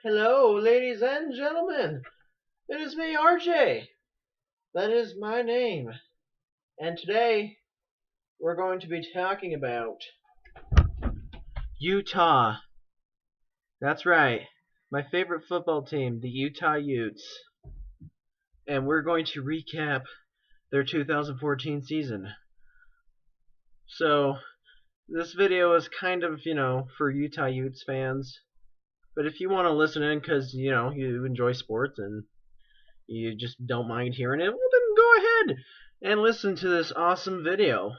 Hello, ladies and gentlemen. It is me, RJ. That is my name. And today we're going to be talking about Utah. That's right. My favorite football team, the Utah Utes. And we're going to recap their 2014 season. So, this video is kind of, for Utah Utes fans. But if you want to listen in because, you enjoy sports and you just don't mind hearing it, well, then go ahead and listen to this awesome video.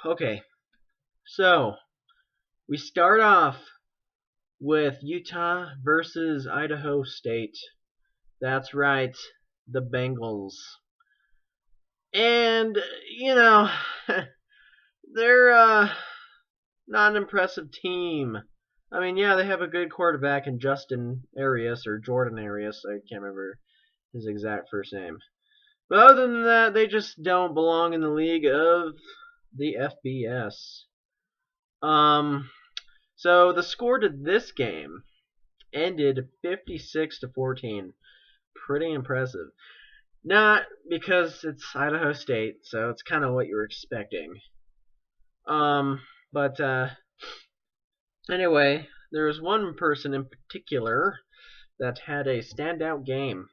Okay, so we start off with Utah versus Idaho State. That's right, the Bengals. And, they're not an impressive team. I mean, yeah, they have a good quarterback in Justin Arias, or Jordan Arias. I can't remember his exact first name. But other than that, they just don't belong in the league of the FBS. So the score to this game ended 56-14. Pretty impressive. Not because it's Idaho State, so it's kind of what you were expecting. But anyway, there was one person in particular that had a standout game.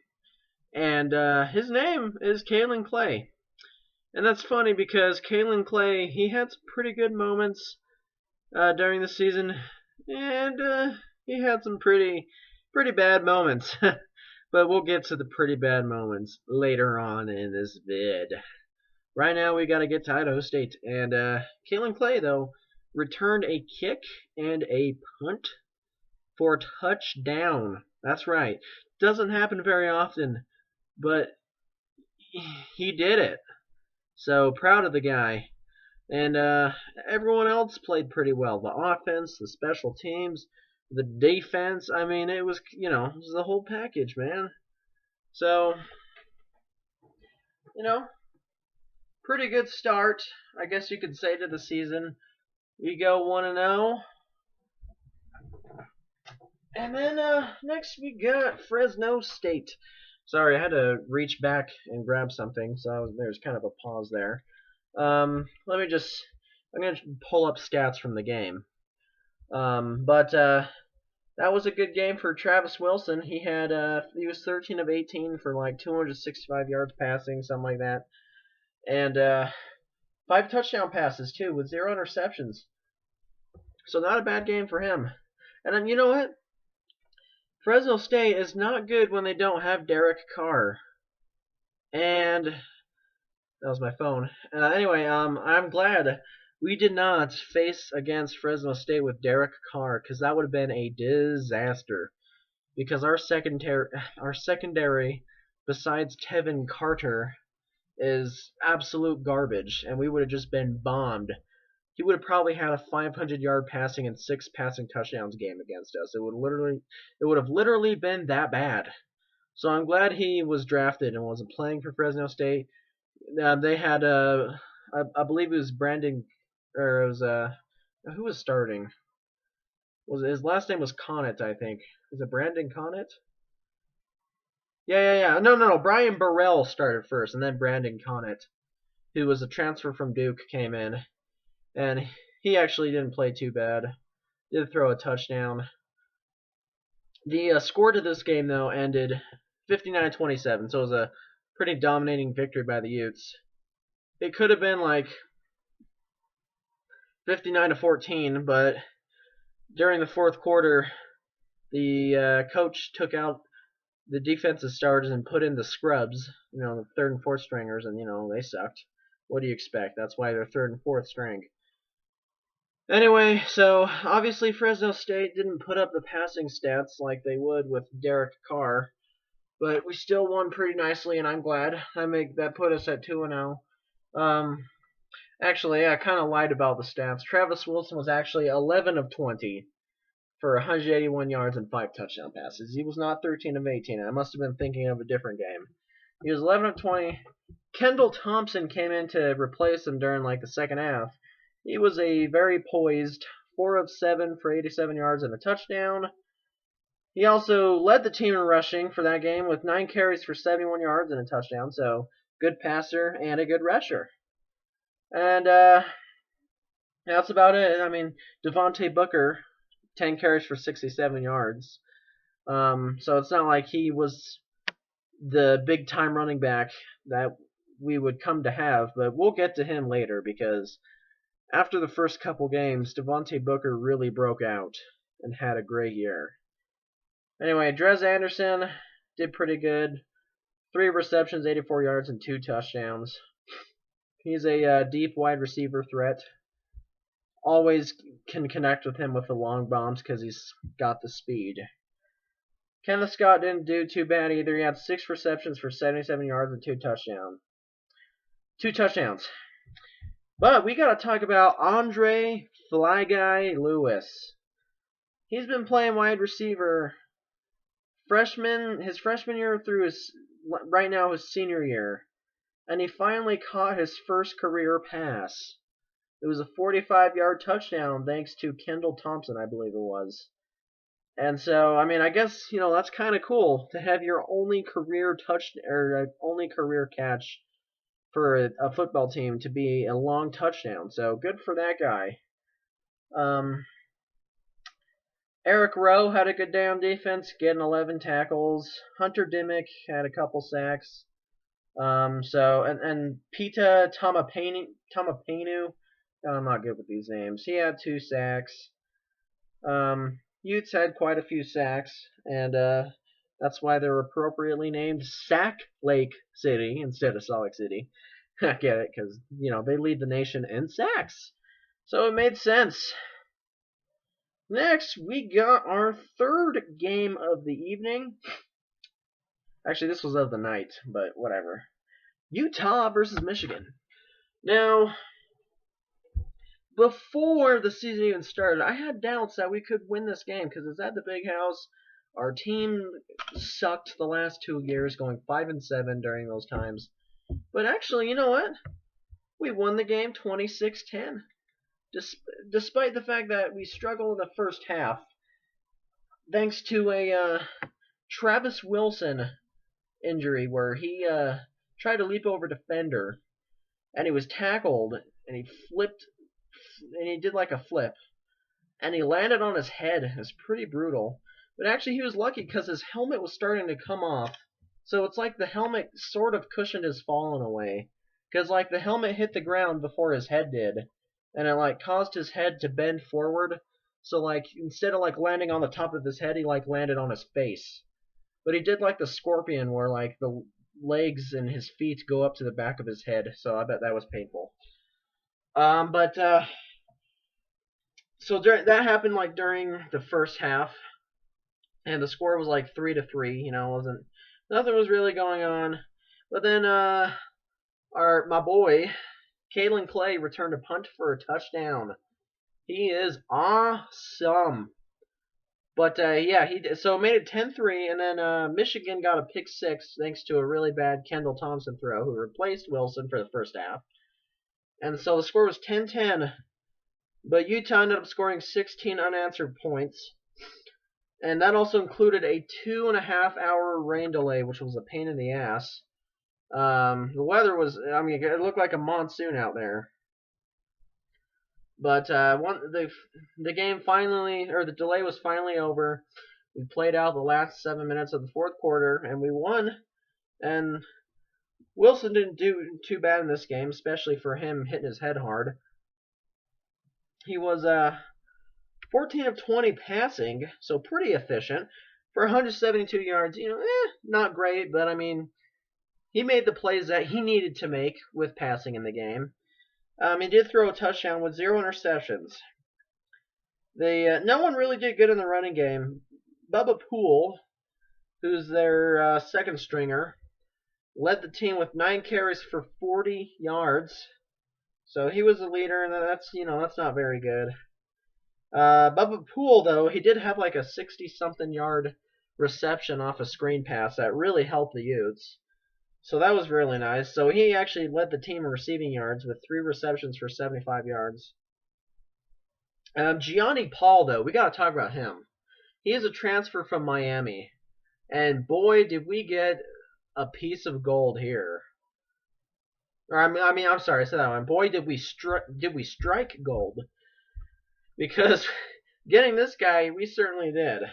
And his name is Kalen Clay. And that's funny because Kalen Clay, he had some pretty good moments during the season, and he had some pretty bad moments. But we'll get to the pretty bad moments later on in this vid. Right now, we got to get to Idaho State. And Kalen Clay, though, returned a kick and a punt for a touchdown. That's right. Doesn't happen very often, but he did it. So proud of the guy. And everyone else played pretty well. The offense, the special teams, the defense. I mean, it was, it was the whole package, man. So, pretty good start, I guess you could say, to the season. We go 1-0. And then next we got Fresno State. Sorry, I had to reach back and grab something, so there's kind of a pause there. I'm going to pull up stats from the game. But that was a good game for Travis Wilson. He was 13 of 18 for like 265 yards passing, something like that. And 5 touchdown passes, too, with 0 interceptions. So not a bad game for him. And then, you know what? Fresno State is not good when they don't have Derek Carr. And that was my phone. Anyway, I'm glad we did not face against Fresno State with Derek Carr, because that would have been a disaster. Because our secondary, besides Tevin Carter, is absolute garbage, and we would have just been bombed. He would have probably had a 500-yard passing and 6 passing touchdowns game against us. It would have literally been that bad. So I'm glad he was drafted and wasn't playing for Fresno State. They had I believe it was Brandon, or it was who was starting? Was his last name was Connett, I think. Is it Brandon Connett? Yeah. No. Brian Burrell started first, and then Brandon Connett, who was a transfer from Duke, came in, and he actually didn't play too bad. Did throw a touchdown. The score to this game, though, ended 59-27, so it was a pretty dominating victory by the Utes. It could have been like 59-14, but during the fourth quarter, the coach took out the defensive starters and put in the scrubs, the third and fourth stringers, and they sucked. What do you expect? That's why they're third and fourth string. Anyway, so obviously Fresno State didn't put up the passing stats like they would with Derek Carr, but we still won pretty nicely, and I'm glad. That put us at 2-0. Actually, I kind of lied about the stats. Travis Wilson was actually 11 of 20 for 181 yards and 5 touchdown passes. He was not 13 of 18. I must have been thinking of a different game. He was 11 of 20. Kendall Thompson came in to replace him during the second half. He was a very poised 4 of 7 for 87 yards and a touchdown. He also led the team in rushing for that game with 9 carries for 71 yards and a touchdown. So good passer and a good rusher. And that's about it. I mean, Devontae Booker, 10 carries for 67 yards. So it's not like he was the big time running back that we would come to have, but we'll get to him later because after the first couple games, Devontae Booker really broke out and had a great year. Anyway, Drez Anderson did pretty good. 3 receptions, 84 yards, and 2 touchdowns. He's a deep wide receiver threat. Always can connect with him with the long bombs because he's got the speed. Kenneth Scott didn't do too bad either. He had 6 receptions for 77 yards and 2 touchdowns. 2 touchdowns. But we got to talk about Andre Fly Guy Lewis. He's been playing wide receiver his freshman year through right now his senior year. And he finally caught his first career pass. It was a 45-yard touchdown thanks to Kendall Thompson, I believe it was. And so, I mean, I guess, that's kind of cool to have your only career only career catch for a football team to be a long touchdown. So good for that guy. Eric Rowe had a good day on defense, getting 11 tackles. Hunter Dimmick had a couple sacks. And Pita Tamapenu, I'm not good with these names. He had 2 sacks. Utes had quite a few sacks, and that's why they're appropriately named Sack Lake City instead of Salt Lake City. I get it, because, they lead the nation in sacks. So it made sense. Next, we got our third game of the evening. Actually, this was of the night, but whatever. Utah versus Michigan. Now, before the season even started, I had doubts that we could win this game because it's at the Big House. Our team sucked the last 2 years, going 5-7 during those times. But actually, you know what? We won the game 26-10. Despite the fact that we struggled in the first half, thanks to a Travis Wilson injury where he tried to leap over a defender, and he was tackled, and he flipped, and he did like a flip, and he landed on his head. It was pretty brutal. But actually, he was lucky because his helmet was starting to come off, so it's like the helmet sort of cushioned his fall in a way, because like the helmet hit the ground before his head did, and it like caused his head to bend forward. So like instead of like landing on the top of his head, he like landed on his face. But he did like the scorpion where like the legs and his feet go up to the back of his head. So I bet that was painful. So that happened like during the first half, and the score was like 3-3. Nothing was really going on. But then my boy Kalen Clay returned a punt for a touchdown. He is awesome. But yeah, he did. So it made it 10-3, and then Michigan got a pick 6 thanks to a really bad Kendall Thompson throw, who replaced Wilson for the first half. And so the score was 10-10. But Utah ended up scoring 16 unanswered points. And that also included a 2.5-hour rain delay, which was a pain in the ass. The weather was, it looked like a monsoon out there. But the game finally, or the delay was finally over. We played out the last 7 minutes of the fourth quarter, and we won. And Wilson didn't do too bad in this game, especially for him hitting his head hard. He was 14 of 20 passing, so pretty efficient. For 172 yards, not great, but he made the plays that he needed to make with passing in the game. He did throw a touchdown with 0 interceptions. No one really did good in the running game. Bubba Poole, who's their second stringer, led the team with 9 carries for 40 yards. So he was the leader, and that's not very good. Bubba Poole, though, he did have like a 60-something yard reception off a screen pass that really helped the Utes. So that was really nice. So he actually led the team in receiving yards with 3 receptions for 75 yards. Gianni Paul, though, we got to talk about him. He is a transfer from Miami, and boy, did we get a piece of gold here. Or I'm sorry, I said that one. Boy, did we strike gold, because getting this guy, we certainly did.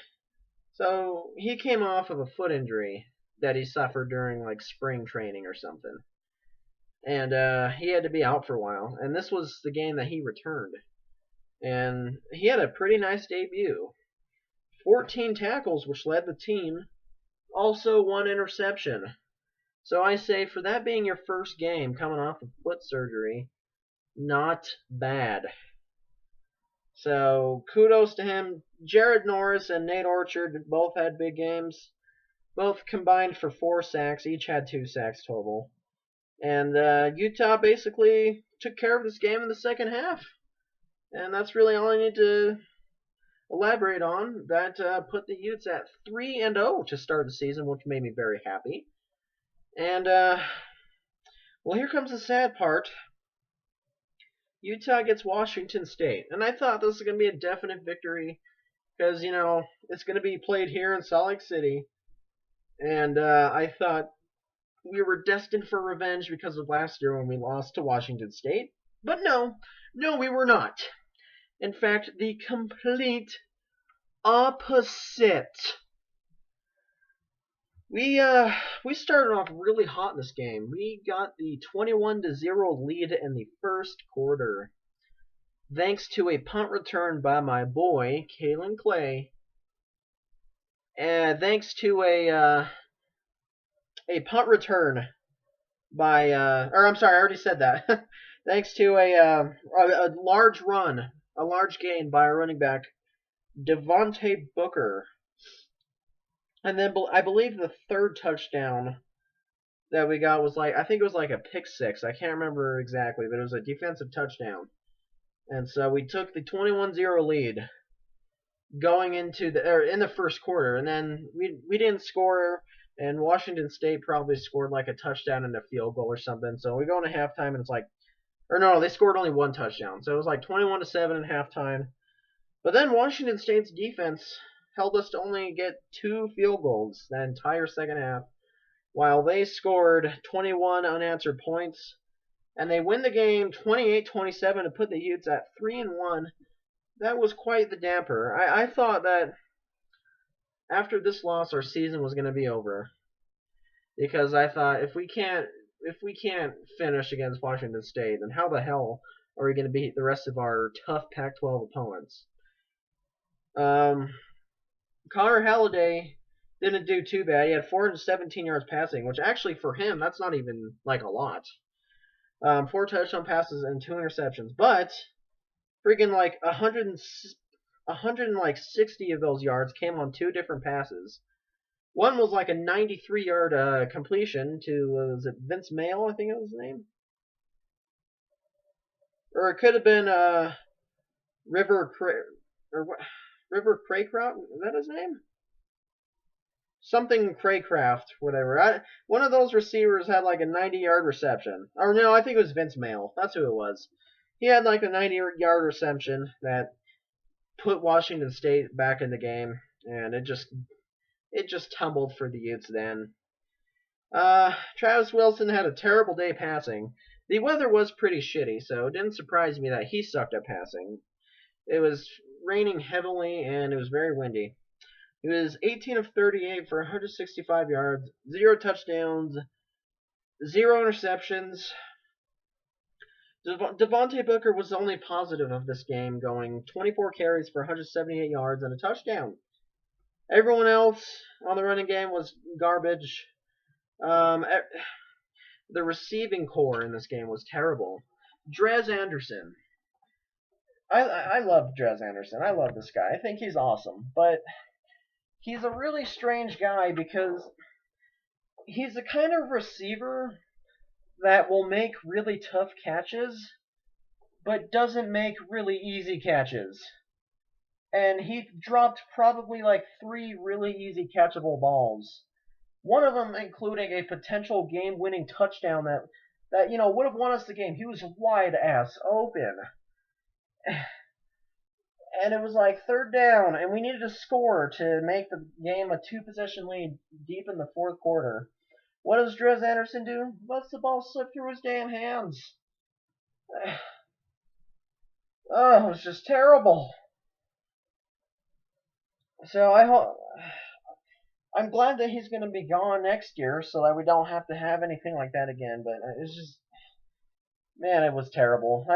So he came off of a foot injury that he suffered during like spring training or something, and he had to be out for a while. And this was the game that he returned, and he had a pretty nice debut. 14 tackles, which led the team. Also, 1 interception. So I say, for that being your first game coming off of foot surgery, not bad. So kudos to him. Jared Norris and Nate Orchard both had big games. Both combined for 4 sacks. Each had 2 sacks total. And Utah basically took care of this game in the second half. And that's really all I need to elaborate on. That put the Utes at 3-0 to start the season, which made me very happy. And, well, here comes the sad part. Utah gets Washington State. And I thought this was going to be a definite victory because, you know, it's going to be played here in Salt Lake City. And I thought we were destined for revenge because of last year when we lost to Washington State. But no, we were not. In fact, the complete opposite. We started off really hot in this game. We got the 21-0 lead in the first quarter, thanks to a punt return by my boy Kalen Clay, and thanks to a punt return by or I'm sorry, I already said that. Thanks to a large run, a large gain by our running back Devontae Booker. And then I believe the third touchdown that we got was I think it was like a pick six. I can't remember exactly, but it was a defensive touchdown. And so we took the 21-0 lead going into in the first quarter, and then we didn't score, and Washington State probably scored like a touchdown and a field goal or something. So we go into halftime, and it's like, or no, they scored only 1 touchdown. So it was like 21-7 at halftime. But then Washington State's defense held us to only get 2 field goals that entire second half, while they scored 21 unanswered points, and they win the game 28-27 to put the Utes at 3-1. That was quite the damper. I thought that after this loss, our season was going to be over, because I thought if we can't finish against Washington State, then how the hell are we going to beat the rest of our tough Pac-12 opponents? Connor Halliday didn't do too bad. He had 417 yards passing, which actually for him, that's not even like a lot. 4 touchdown passes and 2 interceptions. But freaking like 160 of those yards came on 2 different passes. One was like a 93-yard completion to, was it Vince Mail, I think it was his name? Or it could have been River Craycraft, is that his name? Something Craycraft, whatever. One of those receivers had like a 90-yard reception. Or no, I think it was Vince Mail. That's who it was. He had like a 90-yard reception that put Washington State back in the game, and it just tumbled for the Utes then. Travis Wilson had a terrible day passing. The weather was pretty shitty, so it didn't surprise me that he sucked at passing. It was raining heavily, and it was very windy. He was 18 of 38 for 165 yards, 0 touchdowns, 0 interceptions. Devontae Booker was the only positive of this game, going 24 carries for 178 yards and a touchdown. Everyone else on the running game was garbage. The receiving core in this game was terrible. Drez Anderson. I love Drez Anderson. I love this guy. I think he's awesome. But he's a really strange guy because he's the kind of receiver that will make really tough catches, but doesn't make really easy catches. And he dropped probably like 3 really easy catchable balls. One of them including a potential game-winning touchdown that would have won us the game. He was wide ass open. and it was like third down, and we needed a score to make the game a 2-possession lead deep in the fourth quarter. What does Drez Anderson do? Lets the ball slip through his damn hands. Oh, it was just terrible. So I'm glad that he's going to be gone next year, so that we don't have to have anything like that again. But it's just, man, it was terrible.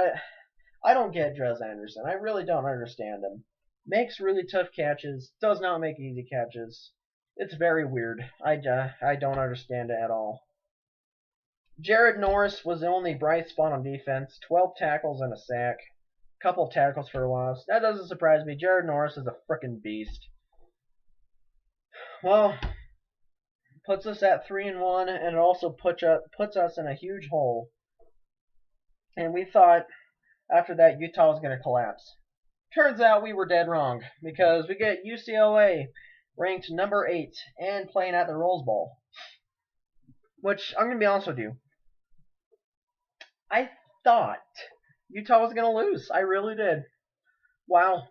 I don't get Drez Anderson. I really don't understand him. Makes really tough catches. Does not make easy catches. It's very weird. I don't understand it at all. Jared Norris was the only bright spot on defense. 12 tackles and a sack. Couple tackles for a loss. That doesn't surprise me. Jared Norris is a frickin' beast. Well, puts us at 3-1, and it also puts us in a huge hole. And we thought after that Utah was going to collapse. Turns out we were dead wrong, because we get UCLA ranked number 8 and playing at the Rose Bowl. Which, I'm going to be honest with you, I thought Utah was going to lose. I really did. Wow.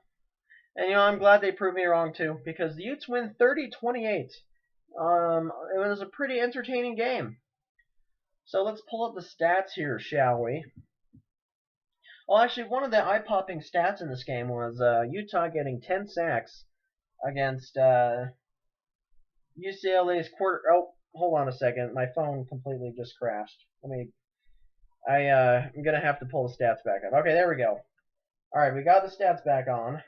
And I'm glad they proved me wrong too, because the Utes win 30-28. It was a pretty entertaining game. So let's pull up the stats here, shall we? Well, actually, one of the eye-popping stats in this game was Utah getting 10 sacks against UCLA's quarter. Oh, hold on a second. My phone completely just crashed. I'm gonna have to pull the stats back up. Okay, there we go. All right, we got the stats back on,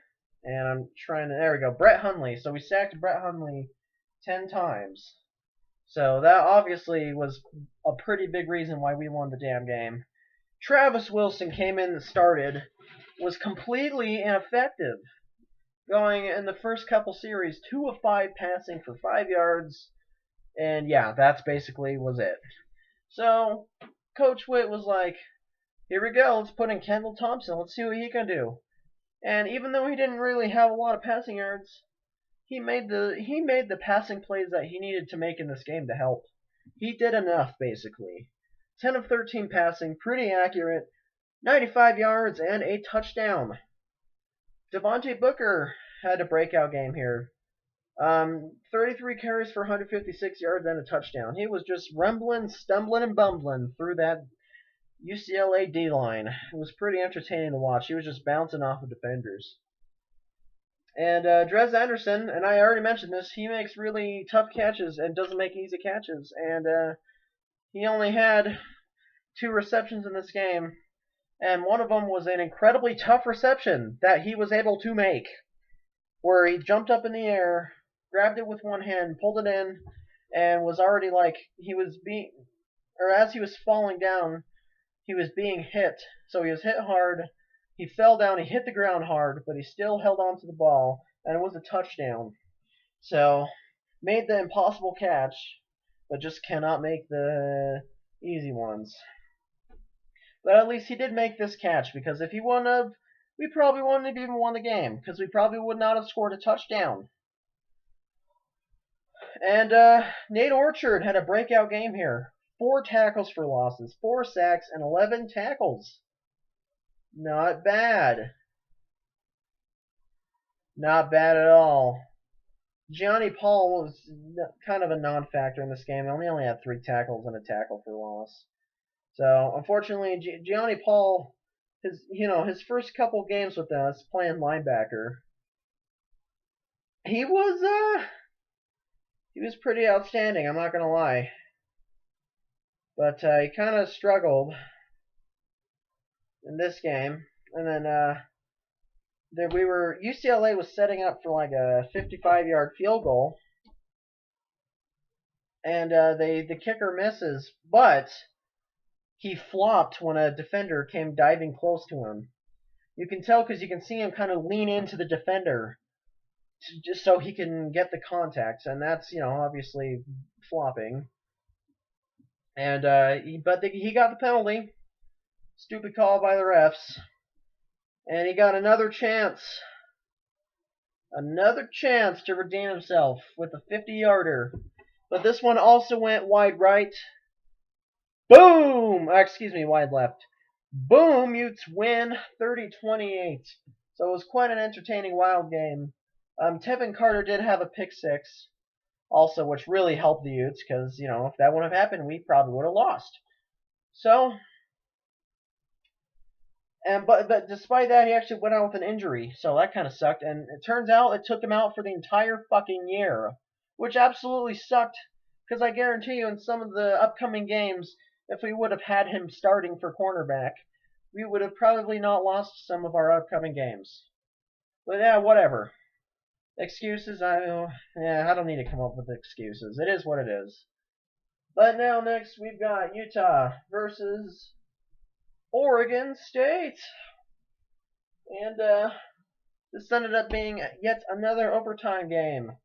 and I'm trying to. There we go. Brett Hundley. So we sacked Brett Hundley 10 times. So that obviously was a pretty big reason why we won the damn game. Travis Wilson came in and started, was completely ineffective. Going in the first couple series, 2 of 5 passing for 5 yards, and yeah, that's basically was it. So Coach Witt was like, here we go, let's put in Kendall Thompson, let's see what he can do. And even though he didn't really have a lot of passing yards, he made the passing plays that he needed to make in this game to help. He did enough, basically. 10 of 13 passing, pretty accurate, 95 yards, and a touchdown. Devontae Booker had a breakout game here. 33 carries for 156 yards and a touchdown. He was just rumbling, stumbling, and bumbling through that UCLA D-line. It was pretty entertaining to watch. He was just bouncing off of defenders. And Drez Anderson, and I already mentioned this, he makes really tough catches and doesn't make easy catches. And he only had 2 receptions in this game, and one of them was an incredibly tough reception that he was able to make, where he jumped up in the air, grabbed it with one hand, pulled it in, and was already like as he was falling down, he was being hit. So he was hit hard. He fell down. He hit the ground hard, but he still held on to the ball, and it was a touchdown. So made the impossible catch, but just cannot make the easy ones. But at least he did make this catch, because if he wouldn't have, we probably wouldn't have even won the game, because we probably would not have scored a touchdown. And Nate Orchard had a breakout game here. 4 tackles for losses, 4 sacks, and 11 tackles. Not bad. Not bad at all. Gianni Paul was kind of a non-factor in this game. He only had 3 tackles and a tackle for loss. So unfortunately, Gianni Paul, his first couple games with us playing linebacker, he was pretty outstanding. I'm not gonna lie, but he kind of struggled in this game, and then UCLA was setting up for like a 55-yard field goal, and the kicker misses, but he flopped when a defender came diving close to him. You can tell because you can see him kind of lean into the defender just so he can get the contact, and that's obviously flopping. And he got the penalty. Stupid call by the refs. And he got another chance to redeem himself with a 50-yarder. But this one also went wide right. Boom! Excuse me, wide left. Boom! Utes win 30-28. So it was quite an entertaining, wild game. Tevin Carter did have a pick six, also, which really helped the Utes because if that wouldn't have happened, we probably would have lost. So, but despite that, he actually went out with an injury, so that kind of sucked. And it turns out it took him out for the entire fucking year, which absolutely sucked. Because I guarantee you, in some of the upcoming games, if we would have had him starting for cornerback, we would have probably not lost some of our upcoming games. But yeah, whatever. Excuses, I don't need to come up with excuses. It is what it is. But now next we've got Utah versus Oregon State. And this ended up being yet another overtime game.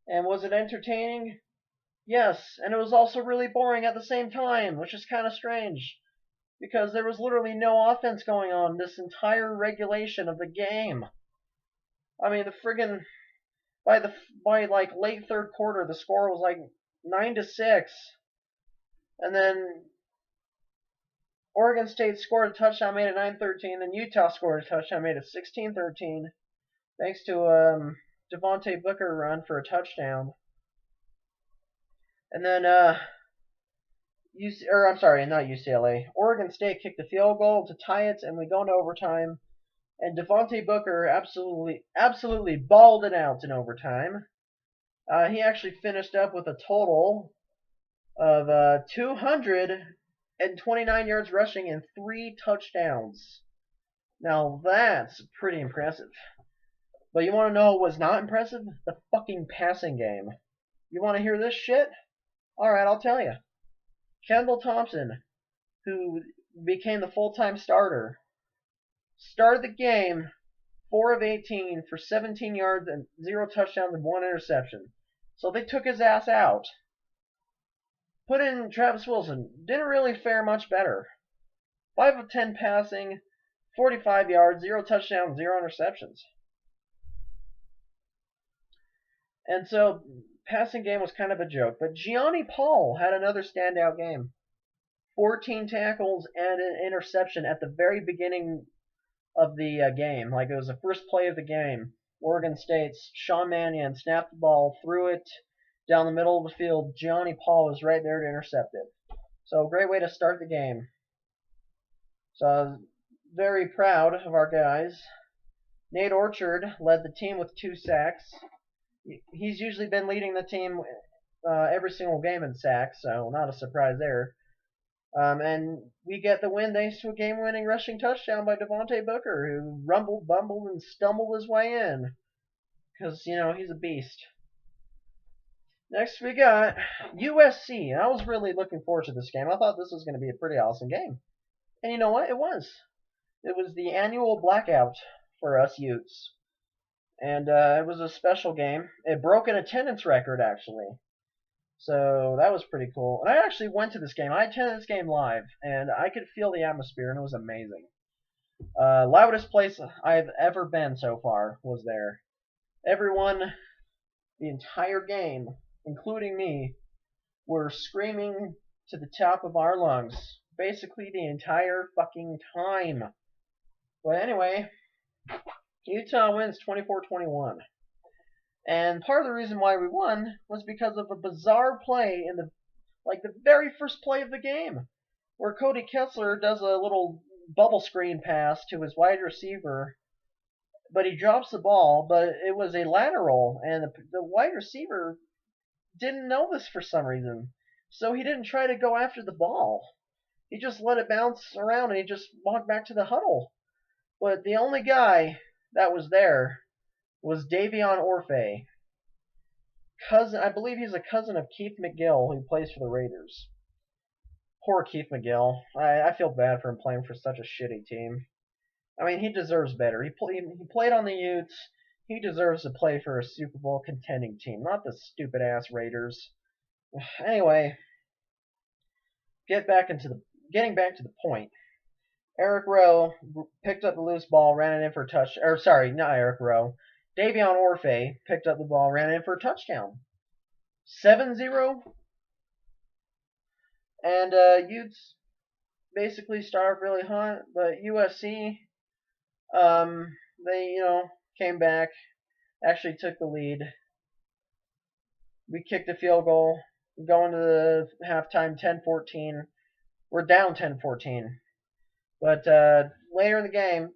And was it entertaining? Yes, and it was also really boring at the same time, which is kind of strange. Because there was literally no offense going on this entire regulation of the game. I mean, the friggin' by like late third quarter, the score was like 9-6, and then Oregon State scored a touchdown, made it 9-13. Then Utah scored a touchdown, made it 16-13, thanks to Devontae Booker run for a touchdown. And then not UCLA. Oregon State kicked a field goal to tie it, and we go into overtime. And Devontae Booker absolutely balled it out in overtime. He actually finished up with a total of 229 yards rushing and 3 touchdowns. Now that's pretty impressive. But you want to know what was not impressive? The fucking passing game. You want to hear this shit? Alright, I'll tell you. Kendall Thompson, who became the full-time starter, started the game 4 of 18 for 17 yards and 0 touchdowns and 1 interception. So they took his ass out. Put in Travis Wilson. Didn't really fare much better. 5 of 10 passing, 45 yards, 0 touchdowns, 0 interceptions. And so, passing game was kind of a joke. But Gianni Paul had another standout game. 14 tackles and an interception at the very beginning of the game. Like, it was the first play of the game. Oregon State's Sean Mannion snapped the ball, threw it down the middle of the field. Gianni Paul was right there to intercept it. So, great way to start the game. So, I was very proud of our guys. Nate Orchard led the team with 2 sacks. He's usually been leading the team every single game in sacks, so not a surprise there. And we get the win thanks to a game-winning rushing touchdown by Devontae Booker, who rumbled, bumbled, and stumbled his way in. Because, he's a beast. Next we got USC. I was really looking forward to this game. I thought this was going to be a pretty awesome game. And you know what? It was. It was the annual blackout for us Utes. And it was a special game. It broke an attendance record, actually. So that was pretty cool. And I actually went to this game. I attended this game live, and I could feel the atmosphere, and it was amazing. Loudest place I've ever been so far was there. Everyone, the entire game, including me, were screaming to the top of our lungs. Basically the entire fucking time. But anyway, Utah wins 24-21. And part of the reason why we won was because of a bizarre play in the very first play of the game, where Cody Kessler does a little bubble screen pass to his wide receiver, but he drops the ball, but it was a lateral, and the wide receiver didn't know this for some reason. So he didn't try to go after the ball. He just let it bounce around, and he just walked back to the huddle. But the only guy that was there was Davion Orfe. I believe he's a cousin of Keith McGill, who plays for the Raiders. Poor Keith McGill. I feel bad for him playing for such a shitty team. I mean, he deserves better. He played on the Utes. He deserves to play for a Super Bowl contending team, not the stupid-ass Raiders. Anyway, getting back to the point. Eric Rowe picked up the loose ball, ran it in for a touch. Or sorry, not Eric Rowe. Davion Orfe picked up the ball, ran it in for a touchdown. 7-0. And Utes basically started really hot, but USC they, came back, actually took the lead. We kicked a field goal, going to the halftime 10-14. We're down 10-14. But later in the game,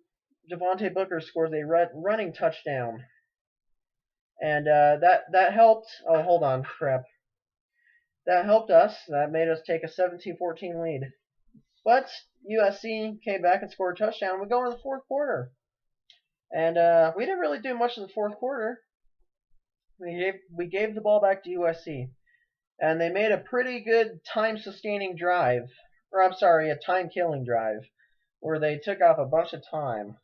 Devontae Booker scores a running touchdown. And that helped. Oh, hold on. Crap. That helped us. That made us take a 17-14 lead. But USC came back and scored a touchdown. We go into the fourth quarter. And we didn't really do much in the fourth quarter. We gave the ball back to USC. And they made a pretty good time-sustaining drive. Or, I'm sorry, a time-killing drive. Where they took off a bunch of time.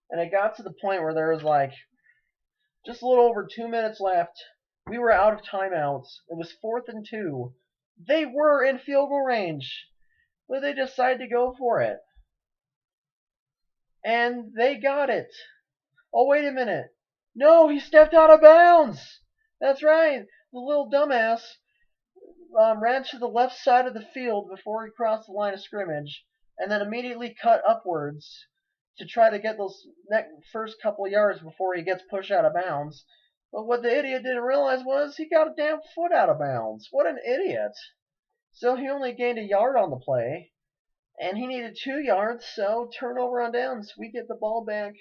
And it got to the point where there was like just a little over 2 minutes left. We were out of timeouts. It was 4th and 2. They were in field goal range. But they decided to go for it. And they got it. Oh, wait a minute. No, he stepped out of bounds. That's right. The little dumbass ran to the left side of the field before he crossed the line of scrimmage, and then immediately cut upwards to try to get those first couple yards before he gets pushed out of bounds. But what the idiot didn't realize was he got a damn foot out of bounds. What an idiot. So he only gained a yard on the play, and he needed 2 yards, so turnover on downs. We get the ball back.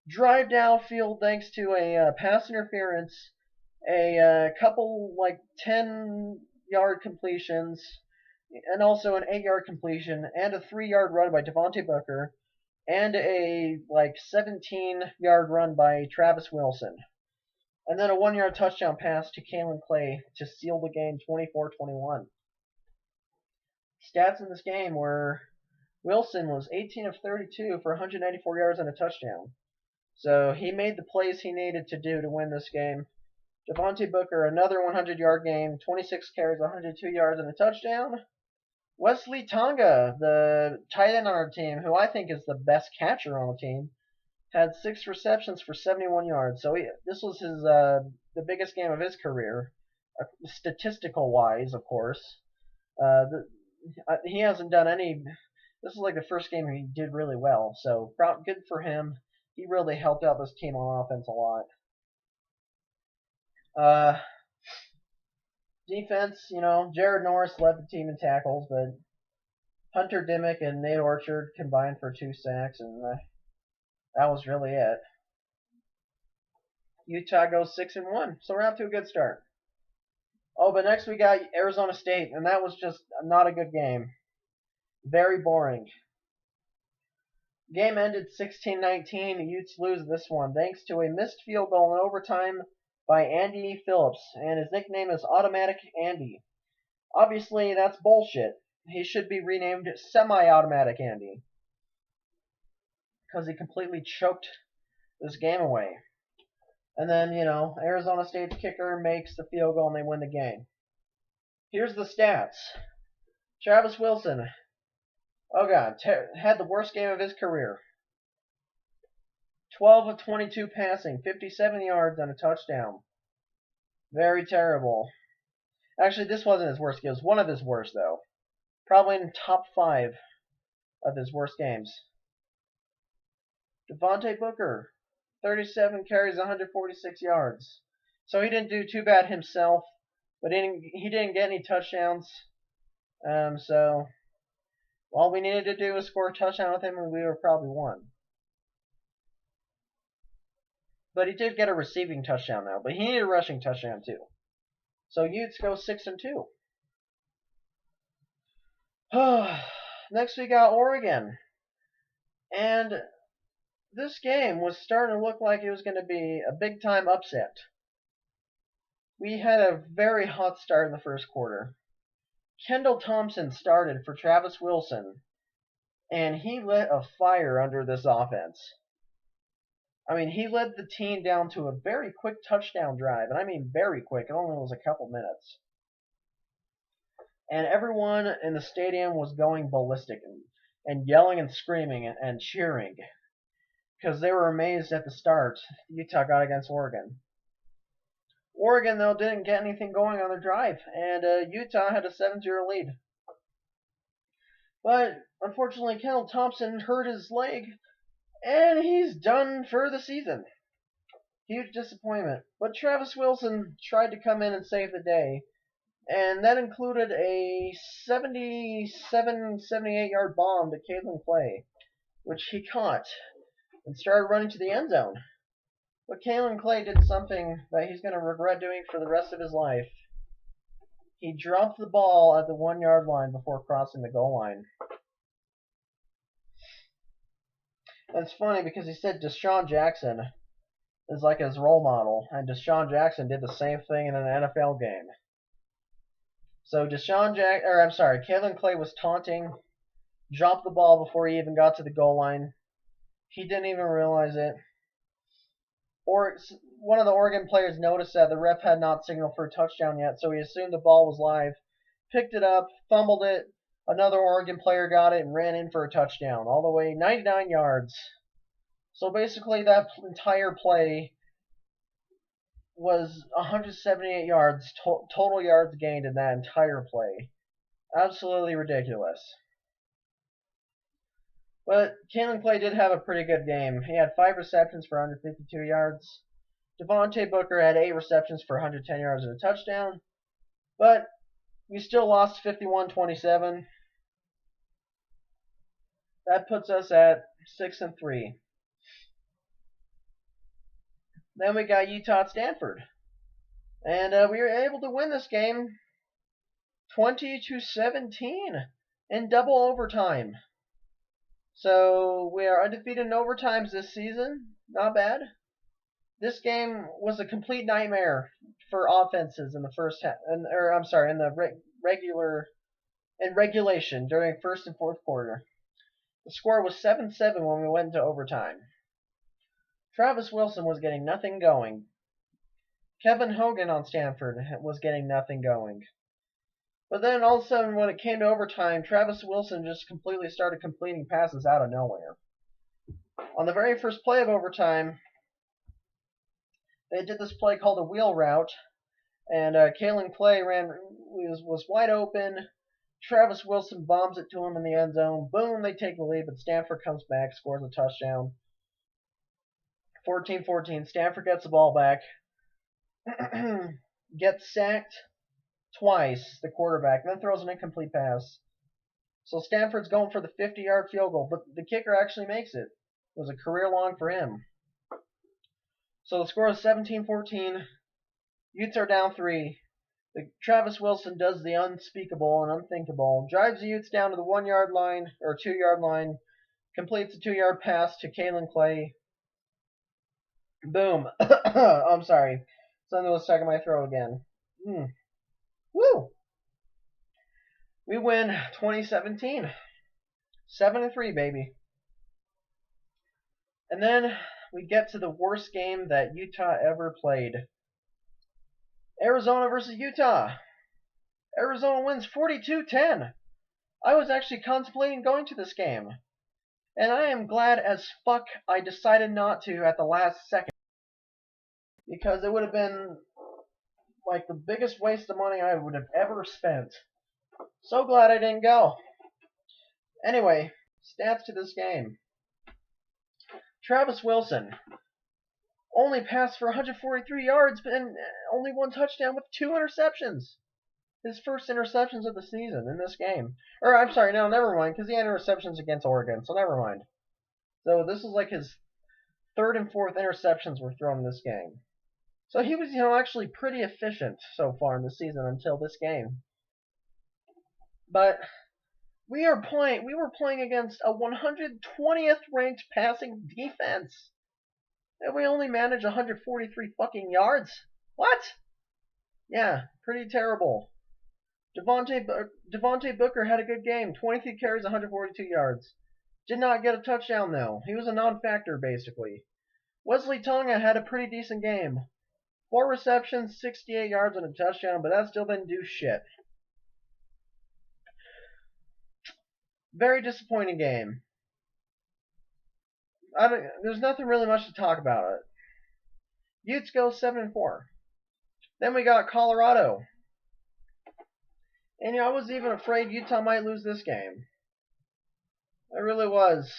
Drive downfield thanks to a pass interference, a couple 10-yard completions, and also an 8-yard completion, and a 3-yard run by Devontae Booker, and a 17-yard run by Travis Wilson, and then a 1-yard touchdown pass to Kalen Clay to seal the game 24-21. Stats in this game were Wilson was 18 of 32 for 194 yards and a touchdown. So he made the plays he needed to do to win this game. Devontae Booker, another 100-yard game, 26 carries, 102 yards, and a touchdown. Wesley Tonga, the tight end on our team, who I think is the best catcher on the team, had 6 receptions for 71 yards. So this was his the biggest game of his career, statistical-wise, of course. He hasn't done any. This is like the first game he did really well. So good for him. He really helped out this team on offense a lot. Defense, Jared Norris led the team in tackles, but Hunter Dimmick and Nate Orchard combined for 2 sacks, and that was really it. Utah goes 6-1, so we're off to a good start. Oh, but next we got Arizona State, and that was just not a good game. Very boring. Game ended 16-19. The Utes lose this one thanks to a missed field goal in overtime by Andy Phillips, and his nickname is Automatic Andy. Obviously, that's bullshit. He should be renamed Semi-Automatic Andy, because he completely choked this game away. And then, Arizona State's kicker makes the field goal and they win the game. Here's the stats. Travis Wilson, oh god, had the worst game of his career. 12 of 22 passing, 57 yards and a touchdown. Very terrible. Actually, this wasn't his worst game. It was one of his worst, though. Probably in top 5 of his worst games. Devontae Booker, 37 carries, 146 yards. So he didn't do too bad himself, but he didn't get any touchdowns. So all we needed to do was score a touchdown with him, and we were probably won. But he did get a receiving touchdown, though. But he needed a rushing touchdown, too. So Utes go 6-2. Next we got Oregon. And this game was starting to look like it was going to be a big-time upset. We had a very hot start in the first quarter. Kendall Thompson started for Travis Wilson, and he lit a fire under this offense. I mean, he led the team down to a very quick touchdown drive, and I mean very quick. It only was a couple minutes. And everyone in the stadium was going ballistic and yelling and screaming and cheering because they were amazed at the start Utah got against Oregon. Oregon, though, didn't get anything going on their drive, and Utah had a 7-0 lead. But, unfortunately, Kendall Thompson hurt his leg, And he's done for the season. Huge disappointment. But Travis Wilson tried to come in and save the day, and that included a 77, 78-yard bomb to Caitlin Clay, which he caught and started running to the end zone. But Caitlin Clay did something that he's going to regret doing for the rest of his life. He dropped the ball at the 1-yard line before crossing the goal line. And it's funny because he said Deshaun Jackson is like his role model, and Deshaun Jackson did the same thing in an NFL game. So Caitlin Clay was taunting, dropped the ball before he even got to the goal line. He didn't even realize it. Or one of the Oregon players noticed that the ref had not signaled for a touchdown yet, so he assumed the ball was live, picked it up, fumbled it. Another Oregon player got it and ran in for a touchdown, all the way 99 yards. So basically, that entire play was 178 yards, total yards gained in that entire play. Absolutely ridiculous. But Caitlin Clay did have a pretty good game. He had 5 receptions for 152 yards. Devontae Booker had 8 receptions for 110 yards and a touchdown. But we still lost 51-27. That puts us at 6-3. Then we got Utah at Stanford. And we were able to win this game 20-17 in double overtime. So we are undefeated in overtimes this season. Not bad. This game was a complete nightmare for offenses in the first half, in the regulation during first and fourth quarter. The score was 7-7 when we went into overtime. Travis Wilson was getting nothing going. Kevin Hogan on Stanford was getting nothing going. But then all of a sudden, when it came to overtime, Travis Wilson just completely started completing passes out of nowhere. On the very first play of overtime, they did this play called a wheel route, and Caitlin Clay was wide open. Travis Wilson bombs it to him in the end zone. Boom, they take the lead, but Stanford comes back, scores a touchdown. 14-14. Stanford gets the ball back. Gets sacked twice, the quarterback, then throws an incomplete pass. So Stanford's going for the 50-yard field goal, but the kicker actually makes it. It was a career long for him. So the score is 17-14. Utes are down 3. Travis Wilson does the unspeakable and unthinkable, drives the Utes down to the 1-yard line, or 2-yard line, completes a 2-yard pass to Caitlin Clay. Boom. I'm sorry. Something was stuck in my throat again. Woo! We win 2017. 7-3, baby. And then we get to the worst game that Utah ever played. Arizona versus Utah. Arizona wins 42-10. I was actually contemplating going to this game. And I am glad as fuck I decided not to at the last second. Because it would have been like the biggest waste of money I would have ever spent. So glad I didn't go. Anyway, stats to this game. Travis Wilson only passed for 143 yards and only 1 touchdown with 2 interceptions. His first interceptions of the season in this game. Or, I'm sorry, no, never mind, because he had interceptions against Oregon, so never mind. So this is like his 3rd and 4th interceptions were thrown in this game. So he was, actually pretty efficient so far in the season until this game. But we were playing against a 120th ranked passing defense. And we only managed 143 fucking yards. What? Yeah, pretty terrible. Devontae Booker had a good game. 23 carries, 142 yards. Did not get a touchdown, though. He was a non-factor, basically. Wesley Tonga had a pretty decent game. 4 receptions, 68 yards, and a touchdown, but that still didn't do shit. Very disappointing game. There's nothing really much to talk about it. Utes go 7-4. Then we got Colorado. And I was even afraid Utah might lose this game. I really was.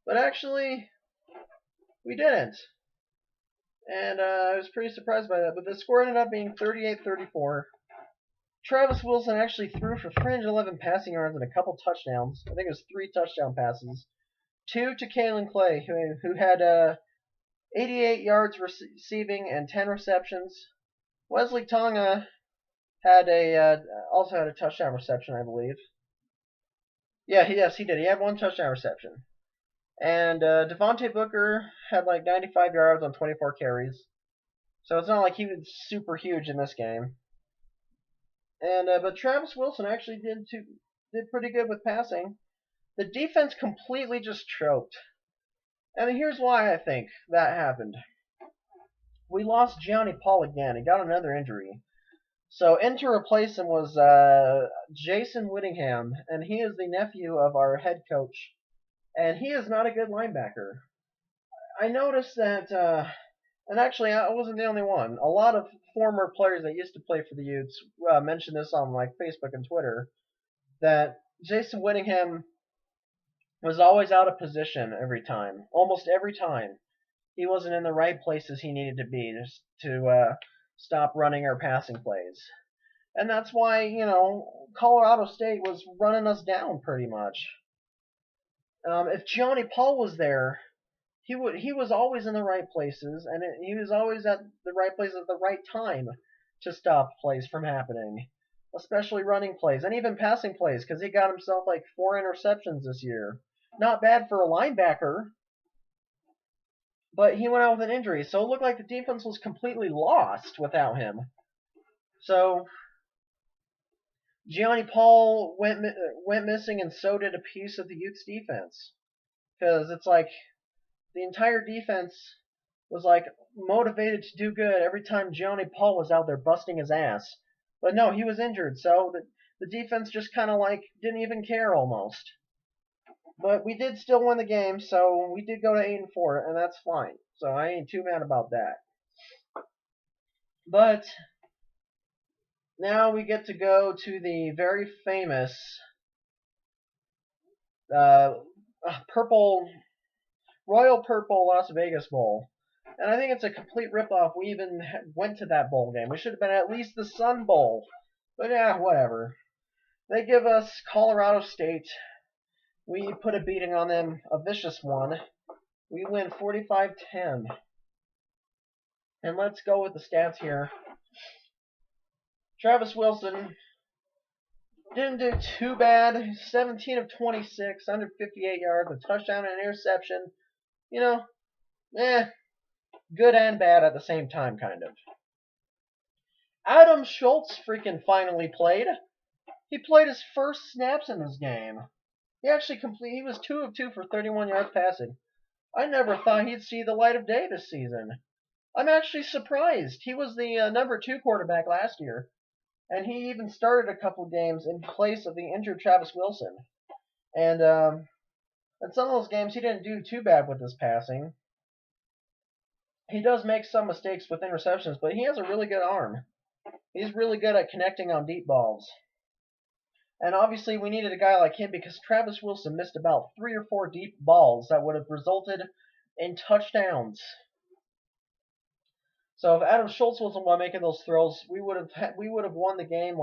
But actually, we didn't. And I was pretty surprised by that. But the score ended up being 38-34. Travis Wilson actually threw for 311 passing yards and a couple touchdowns. I think it was 3 touchdown passes. 2 to Kalen Clay, who had 88 yards receiving and 10 receptions. Wesley Tonga had also had a touchdown reception, I believe. Yes, he did. He had 1 touchdown reception. And Devontae Booker had like 95 yards on 24 carries. So it's not like he was super huge in this game. And but Travis Wilson actually did pretty good with passing. The defense completely just choked. And here's why I think that happened. We lost Gianni Paul again. He got another injury. So in to replace him was Jason Whittingham, and he is the nephew of our head coach. And he is not a good linebacker. I noticed that, and actually I wasn't the only one. A lot of former players that used to play for the Utes mentioned this on like Facebook and Twitter, that Jason Whittingham was always out of position every time, almost every time. He wasn't in the right places he needed to be just to stop running our passing plays. And that's why, Colorado State was running us down pretty much. If Gianni Paul was there, he was always in the right places, and he was always at the right place at the right time to stop plays from happening, especially running plays and even passing plays, because he got himself like 4 interceptions this year. Not bad for a linebacker, but he went out with an injury, so it looked like the defense was completely lost without him. So Gianni Paul went missing, and so did a piece of the Utes defense, because it's like the entire defense was like motivated to do good every time Gianni Paul was out there busting his ass. But no, he was injured, so the defense just kind of like didn't even care almost. But we did still win the game, so we did go to 8-4, and that's fine. So I ain't too mad about that. But now we get to go to the very famous Royal Purple Las Vegas Bowl. And I think it's a complete ripoff. We even went to that bowl game. We should have been at least the Sun Bowl. But yeah, whatever. They give us Colorado State. We put a beating on them, a vicious one. We win 45-10. And let's go with the stats here. Travis Wilson didn't do too bad. 17 of 26, 158 yards, a touchdown and an interception. Good and bad at the same time, kind of. Adam Schultz freaking finally played. He played his first snaps in this game. He was 2 of 2 for 31 yards passing. I never thought he'd see the light of day this season. I'm actually surprised. He was the number 2 quarterback last year, and he even started a couple games in place of the injured Travis Wilson. And in some of those games, he didn't do too bad with his passing. He does make some mistakes with interceptions, but he has a really good arm. He's really good at connecting on deep balls. And obviously we needed a guy like him because Travis Wilson missed about 3 or 4 deep balls that would have resulted in touchdowns. So if Adam Schultz wasn't one making those throws, we would have won the game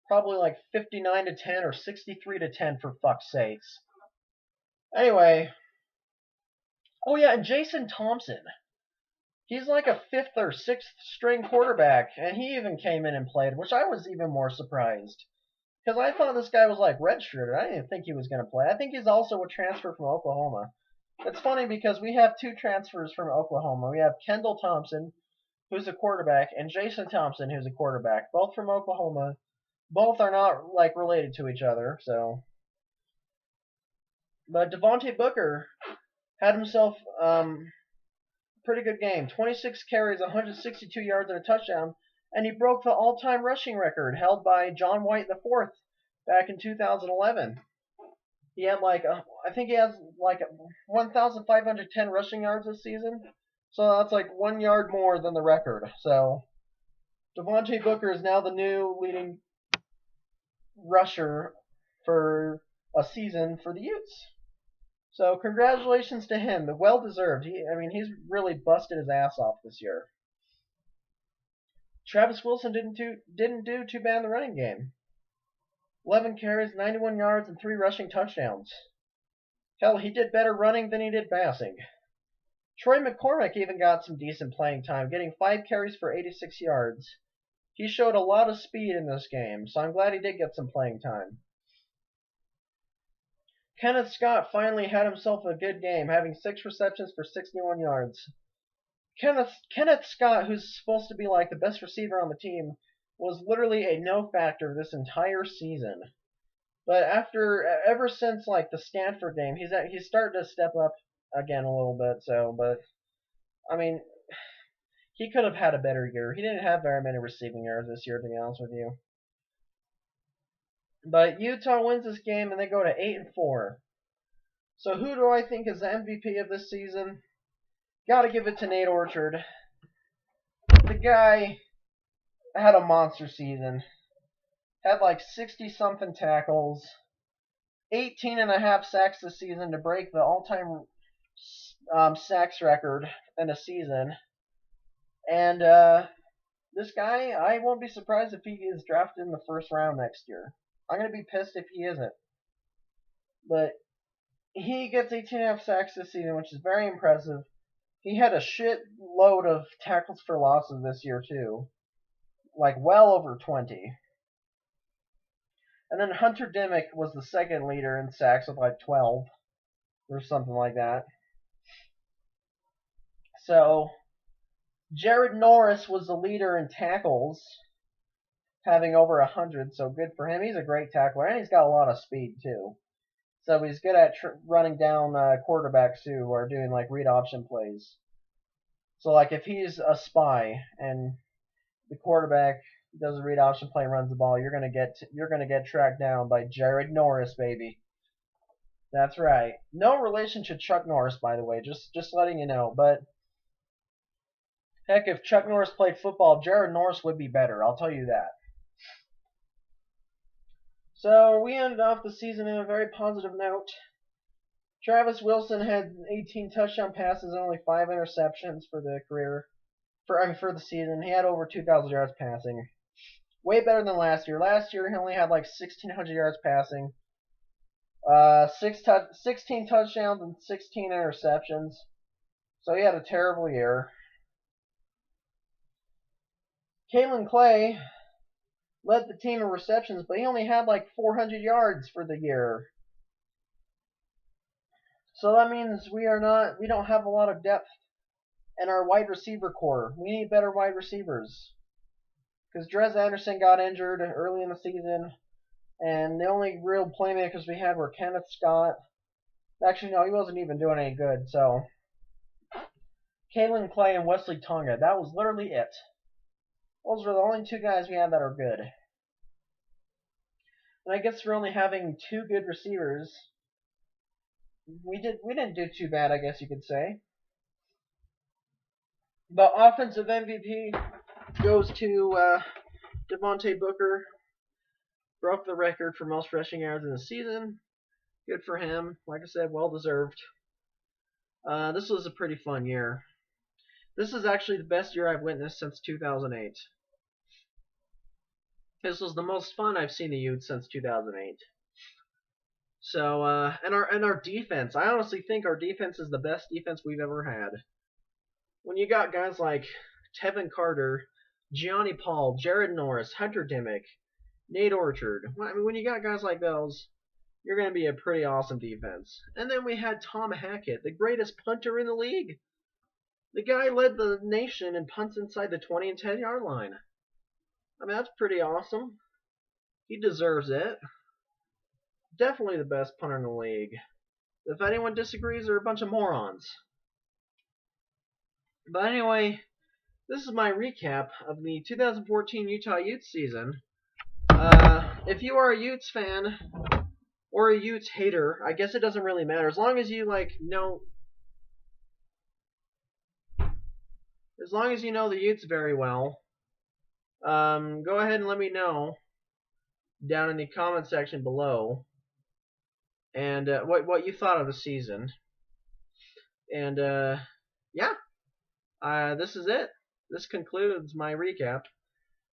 probably 59-10 or 63-10 for fuck's sakes. Anyway, oh yeah, and Jason Thompson. He's like a 5th or 6th string quarterback, and he even came in and played, which I was even more surprised. Because I thought this guy was like redshirted. I didn't think he was going to play. I think he's also a transfer from Oklahoma. It's funny because we have 2 transfers from Oklahoma. We have Kendall Thompson, who's a quarterback, and Jason Thompson, who's a quarterback, both from Oklahoma. Both are not related to each other, so. But Devontae Booker had himself pretty good game. 26 carries, 162 yards, and a touchdown. And he broke the all-time rushing record held by John White IV back in 2011. He had I think he has 1,510 rushing yards this season. So that's 1 yard more than the record. So Devontae Booker is now the new leading rusher for a season for the Utes. So congratulations to him. Well deserved. He's really busted his ass off this year. Travis Wilson didn't do too bad in the running game. 11 carries, 91 yards, and 3 rushing touchdowns. Hell, he did better running than he did passing. Troy McCormick even got some decent playing time, getting 5 carries for 86 yards. He showed a lot of speed in this game, so I'm glad he did get some playing time. Kenneth Scott finally had himself a good game, having 6 receptions for 61 yards. Kenneth Scott, who's supposed to be like the best receiver on the team, was literally a no factor this entire season. But ever since like the Stanford game, he's starting to step up again a little bit. But I mean, he could have had a better year. He didn't have very many receiving yards this year, to be honest with you. But Utah wins this game and they go to 8-4. So who do I think is the MVP of this season? Gotta give it to Nate Orchard. The guy had a monster season. Had like 60-something tackles. 18.5 sacks this season to break the all-time sacks record in a season. And this guy, I won't be surprised if he is drafted in the first round next year. I'm going to be pissed if he isn't. But he gets 18.5 sacks this season, which is very impressive. He had a shit load of tackles for losses this year, too. Like, well over 20. And then Hunter Dimick was the second leader in sacks with like 12. Or something like that. So, Jared Norris was the leader in tackles, having over 100, so good for him. He's a great tackler, and he's got a lot of speed, too. So he's good at running down quarterbacks, too, or doing, like, read option plays. So, like, if he's a spy, and the quarterback does a read option play and runs the ball, you're gonna get tracked down by Jared Norris, baby. That's right. No relation to Chuck Norris, by the way, just letting you know, but heck, if Chuck Norris played football, Jared Norris would be better, I'll tell you that. So we ended off the season in a very positive note. Travis Wilson had 18 touchdown passes and only 5 interceptions for the career. For the season, he had over 2,000 yards passing. Way better than last year. Last year he only had like 1,600 yards passing. 16 touchdowns and 16 interceptions. So he had a terrible year. Kalen Clay led the team in receptions, but he only had like 400 yards for the year. So that means we don't have a lot of depth in our wide receiver core. We need better wide receivers. Because Drez Anderson got injured early in the season, and the only real playmakers we had were Kenneth Scott. Actually, no, he wasn't even doing any good. So, Kalen Clay and Wesley Tonga. That was literally it. Those were the only 2 guys we had that are good. And I guess for only having 2 good receivers, we didn't do too bad, I guess you could say. But offensive MVP goes to Devontae Booker. Broke the record for most rushing yards in the season. Good for him. Like I said, well deserved. This was a pretty fun year. This is actually the best year I've witnessed since 2008. This was the most fun I've seen the Utes since 2008. So, and our defense. I honestly think our defense is the best defense we've ever had. When you got guys like Tevin Carter, Gianni Paul, Jared Norris, Hunter Dimick, Nate Orchard. When you got guys like those, you're going to be a pretty awesome defense. And then we had Tom Hackett, the greatest punter in the league. The guy led the nation in punts inside the 20 and 10-yard line. I mean, that's pretty awesome. He deserves it. Definitely the best punter in the league. If anyone disagrees, they're a bunch of morons. But anyway, this is my recap of the 2014 Utah Utes season. If you are a Utes fan or a Utes hater, I guess it doesn't really matter. As long as you know the Utes very well, go ahead and let me know down in the comment section below. and what you thought of the season. And yeah, this is it. This concludes my recap.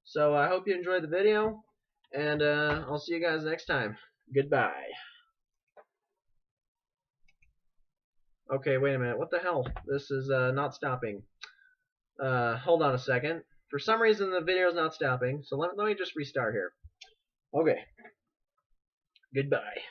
So I hope you enjoyed the video, and I'll see you guys next time. Goodbye. Okay, wait a minute. What the hell? This is not stopping. Hold on a second. For some reason, the video is not stopping, so let me just restart here. Okay. Goodbye.